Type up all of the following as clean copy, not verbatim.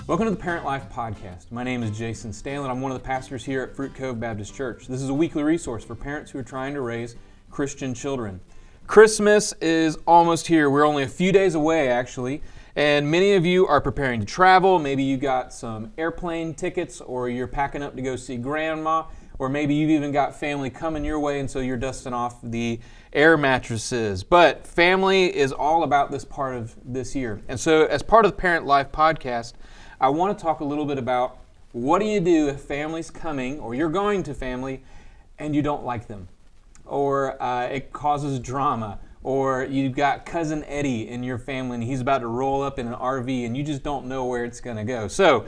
Welcome to the ParentLife Podcast. My name is Jason Stanland. I'm one of the pastors here at Fruit Cove Baptist Church. This is a weekly resource for parents who are trying to raise Christian children. Christmas is almost here. We're only a few days away, actually, and many of you are preparing to travel. Maybe you got some airplane tickets, or you're packing up to go see grandma, or maybe you've even got family coming your way, and so you're dusting off the air mattresses. But family is all about this part of this year. And so as part of the ParentLife Podcast, I want to talk a little bit about what do you do if family's coming, or you're going to family, and you don't like them, or it causes drama, or you've got Cousin Eddie in your family and he's about to roll up in an RV and you just don't know where it's going to go. So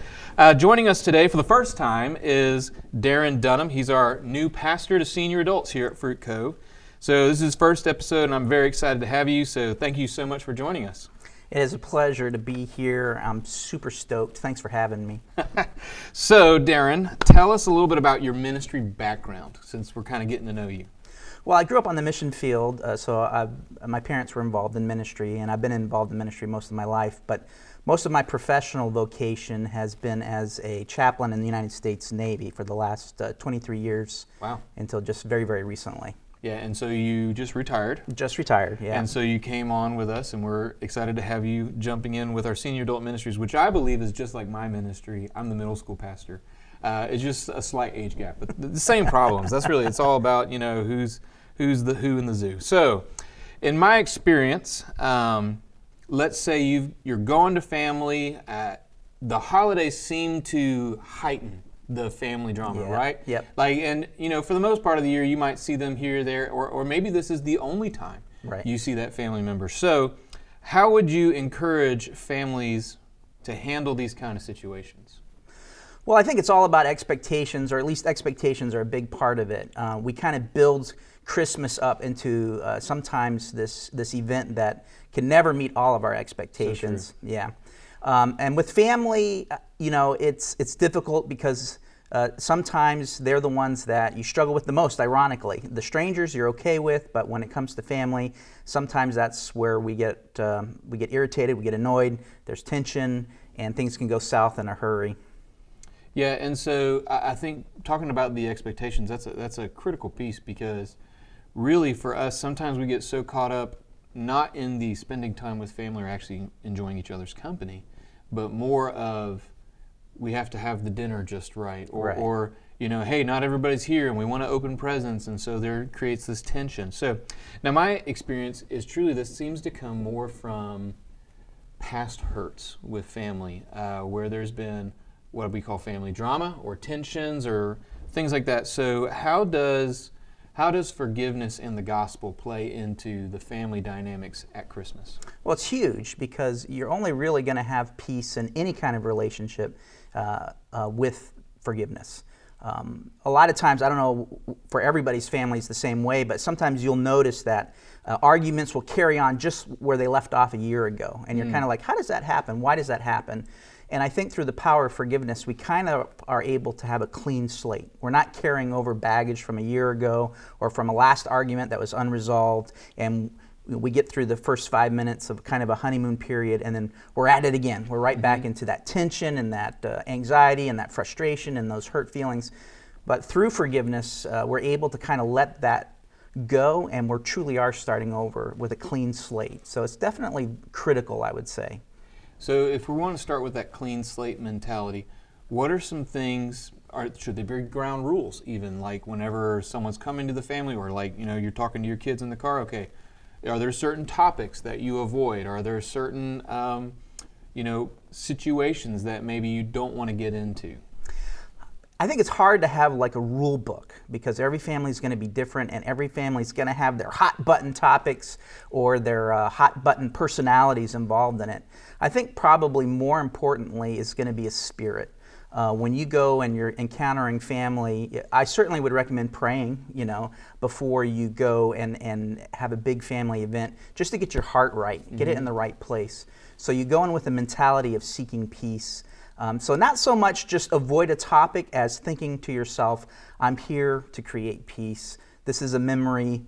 joining us today for the first time is Darin Dunham. He's our new pastor to senior adults here at Fruit Cove. So this is his first episode and I'm very excited to have you. So thank you so much for joining us. It is a pleasure to be here. I'm super stoked. Thanks for having me. So, Darin, tell us a little bit about your ministry background, since we're kind of getting to know you. Well, I grew up on the mission field, my parents were involved in ministry, and I've been involved in ministry most of my life, but most of my professional vocation has been as a chaplain in the United States Navy for the last 23 years. Wow. Until just very, very recently. Yeah, and so you just retired. Just retired, yeah. And so you came on with us, and we're excited to have you jumping in with our senior adult ministries, which I believe is just like my ministry. I'm the middle school pastor. It's just a slight age gap, but the same problems. That's really, it's all about, who's the who in the zoo. So, in my experience, let's say you're going to family. The holidays seem to heighten the family drama, right? Yep. And for the most part of the year, you might see them here or there, or maybe this is the only time you see that family member. So, how would you encourage families to handle these kind of situations? Well, I think it's all about expectations, or at least expectations are a big part of it. We kind of build Christmas up into sometimes this event that can never meet all of our expectations. So yeah. And with family, it's difficult because sometimes they're the ones that you struggle with the most, ironically. The strangers you're okay with, but when it comes to family, sometimes that's where we get irritated, we get annoyed, there's tension, and things can go south in a hurry. Yeah, and so I think talking about the expectations, that's a critical piece, because really for us, sometimes we get so caught up not in the spending time with family or actually enjoying each other's company, but more of we have to have the dinner just right, or hey, not everybody's here and we want to open presents, and so there creates this tension. So now my experience is truly this seems to come more from past hurts with family, where there's been what we call family drama or tensions or things like that. So how does forgiveness and the gospel play into the family dynamics at Christmas? Well, it's huge, because you're only really going to have peace in any kind of relationship with forgiveness. A lot of times, I don't know for everybody's families the same way, but sometimes you'll notice that arguments will carry on just where they left off a year ago. And you're kind of like, how does that happen? Why does that happen? And I think through the power of forgiveness, we kind of are able to have a clean slate. We're not carrying over baggage from a year ago or from a last argument that was unresolved, and we get through the first 5 minutes of kind of a honeymoon period, and then we're at it again. We're right back into that tension and that anxiety and that frustration and those hurt feelings. But through forgiveness, we're able to kind of let that go, and we truly are starting over with a clean slate. So it's definitely critical, I would say. So if we want to start with that clean slate mentality, what are some things, should they be ground rules even, like whenever someone's coming to the family, or like, you're talking to your kids in the car, okay, are there certain topics that you avoid? Are there certain, situations that maybe you don't want to get into? I think it's hard to have like a rule book, because every family is going to be different, and every family is going to have their hot button topics or their hot button personalities involved in it. I think probably more importantly is going to be a spirit. When you go and you're encountering family, I certainly would recommend praying, before you go and have a big family event, just to get your heart right, get it in the right place. So you go in with a mentality of seeking peace. So not so much just avoid a topic as thinking to yourself, I'm here to create peace. This is a memory.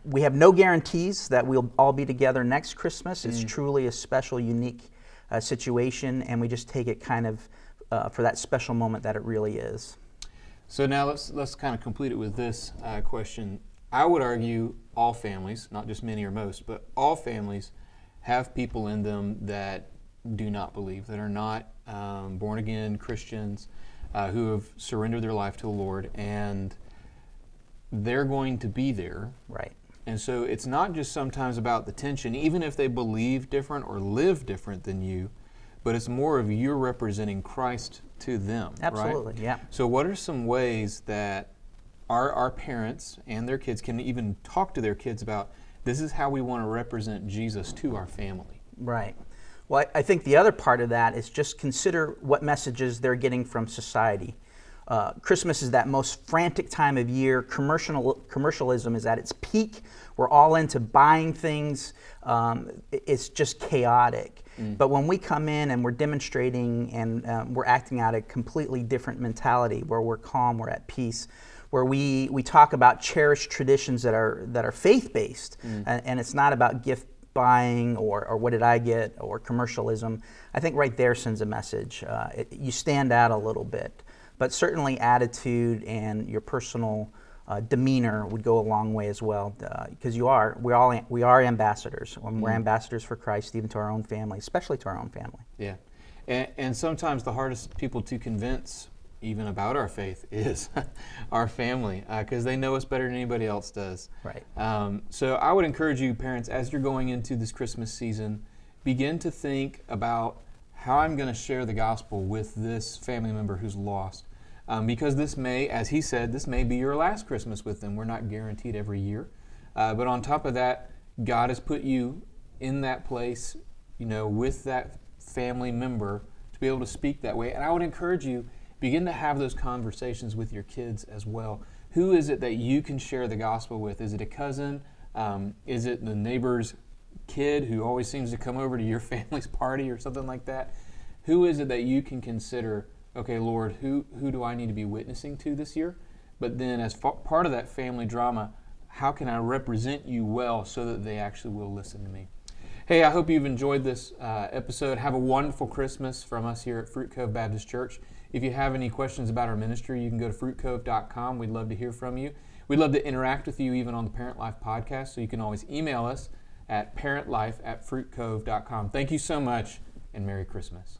We have no guarantees that we'll all be together next Christmas. It's truly a special, unique situation, and we just take it kind of for that special moment that it really is. So now let's kind of complete it with this question. I would argue all families, not just many or most, but all families have people in them that do not believe, that are not born again Christians, who have surrendered their life to the Lord, and they're going to be there. Right. And so it's not just sometimes about the tension, even if they believe different or live different than you, but it's more of you're representing Christ to them. Absolutely, right? yeah. So what are some ways that our parents and their kids can even talk to their kids about, this is how we want to represent Jesus to our family? Right. Well, I think the other part of that is just consider what messages they're getting from society. Christmas is that most frantic time of year. Commercialism is at its peak. We're all into buying things. It's just chaotic. But when we come in and we're demonstrating and we're acting out a completely different mentality, where we're calm, we're at peace, where we talk about cherished traditions that are faith-based, and it's not about gift buying or what did I get or commercialism, I think right there sends a message. You stand out a little bit. But certainly attitude and your personal demeanor would go a long way as well, because we are ambassadors. When we're ambassadors for Christ, even to our own family, especially to our own family. Yeah, and sometimes the hardest people to convince even about our faith is our family, because they know us better than anybody else does. Right. So I would encourage you, parents, as you're going into this Christmas season, begin to think about how I'm going to share the gospel with this family member who's lost. Because this may, as he said, this may be your last Christmas with them. We're not guaranteed every year. But on top of that, God has put you in that place, with that family member to be able to speak that way. And I would encourage you, begin to have those conversations with your kids as well. Who is it that you can share the gospel with? Is it a cousin? Is it the neighbor's kid who always seems to come over to your family's party or something like that? Who is it that you can consider, okay, Lord, who do I need to be witnessing to this year? But then as part of that family drama, how can I represent you well so that they actually will listen to me? Hey, I hope you've enjoyed this episode. Have a wonderful Christmas from us here at Fruit Cove Baptist Church. If you have any questions about our ministry, you can go to fruitcove.com. We'd love to hear from you. We'd love to interact with you even on the Parent Life podcast, so you can always email us at parentlife@fruitcove.com. Thank you so much, and Merry Christmas.